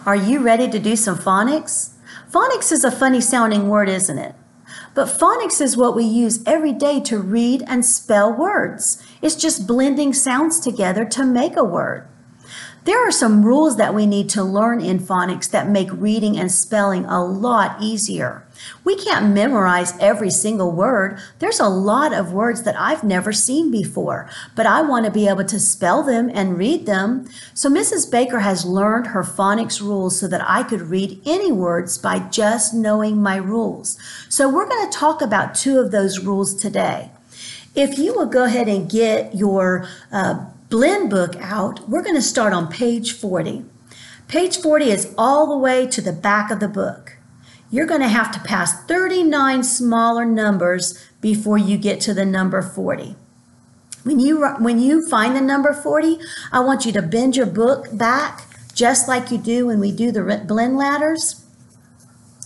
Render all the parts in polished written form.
Are you ready to do some phonics? Phonics is a funny sounding word, isn't it? But phonics is what we use every day to read and spell words. It's just blending sounds together to make a word. There are some rules that we need to learn in phonics that make reading and spelling a lot easier. We can't memorize every single word. There's a lot of words that I've never seen before, but I want to be able to spell them and read them. So Mrs. Baker has learned her phonics rules so that I could read any words by just knowing my rules. So we're going to talk about two of those rules today. If you will go ahead and get your blend book out, we're going to start on page 40. Page 40 is all the way to the back of the book. You're going to have to pass 39 smaller numbers before you get to the number 40. When you find the number 40, I want you to bend your book back just like you do when we do the blend ladders.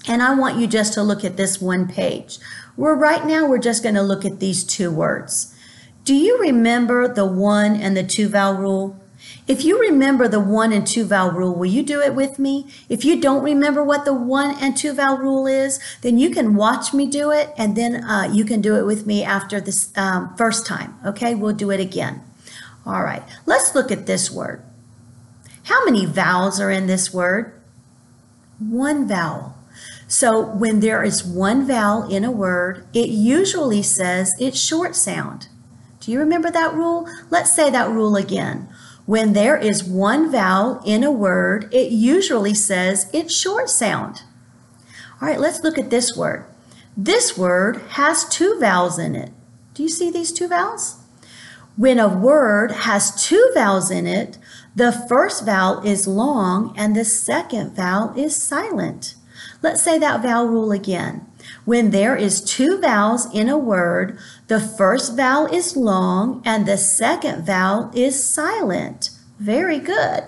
And I want you just to look at this one page. Right now we're just going to look at these two words. Do you remember the 1 and the 2 vowel rule? If you remember the 1 and 2 vowel rule, will you do it with me? If you don't remember what the 1 and 2 vowel rule is, then you can watch me do it, and then you can do it with me after this first time. Okay, we'll do it again. All right, let's look at this word. How many vowels are in this word? 1 vowel. So when there is 1 vowel in a word, it usually says its short sound. Do you remember that rule? Let's say that rule again. When there is 1 vowel in a word, it usually says its short sound. All right, let's look at this word. This word has 2 vowels in it. Do you see these 2 vowels? When a word has 2 vowels in it, the first vowel is long and the second vowel is silent. Let's say that vowel rule again. When there is 2 vowels in a word, the first vowel is long and the second vowel is silent. Very good.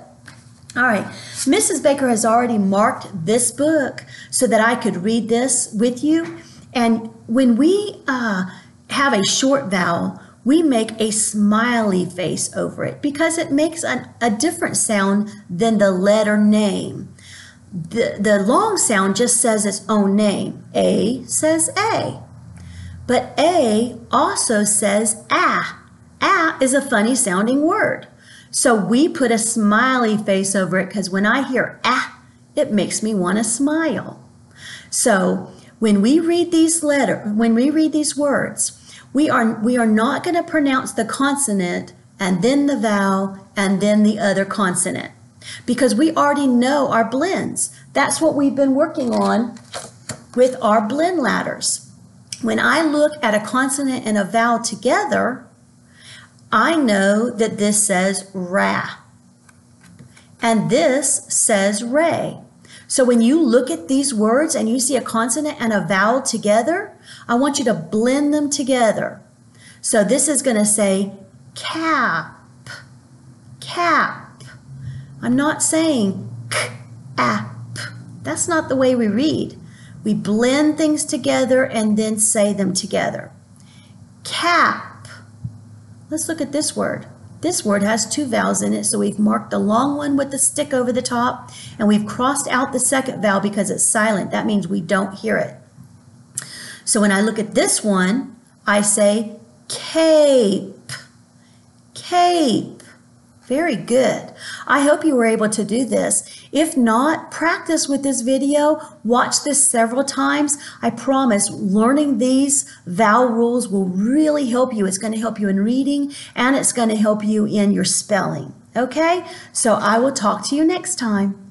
All right, Mrs. Baker has already marked this book so that I could read this with you. And when we have a short vowel, we make a smiley face over it because it makes a different sound than the letter name. The long sound just says its own name. A says A. But A also says ah. Ah is a funny sounding word. So we put a smiley face over it because when I hear ah, it makes me want to smile. So when we read these words, we are not going to pronounce the consonant and then the vowel and then the other consonant, because we already know our blends. That's what we've been working on with our blend ladders. When I look at a consonant and a vowel together, I know that this says ra, and this says ray. So when you look at these words and you see a consonant and a vowel together, I want you to blend them together. So this is going to say cap, cap. I'm not saying k-ap. That's not the way we read. We blend things together and then say them together. Cap. Let's look at this word. This word has 2 vowels in it, so we've marked the long one with the stick over the top, and we've crossed out the second vowel because it's silent. That means we don't hear it. So when I look at this one, I say cape, cape. Very good. I hope you were able to do this. If not, practice with this video. Watch this several times. I promise learning these vowel rules will really help you. It's going to help you in reading and it's going to help you in your spelling. Okay? So I will talk to you next time.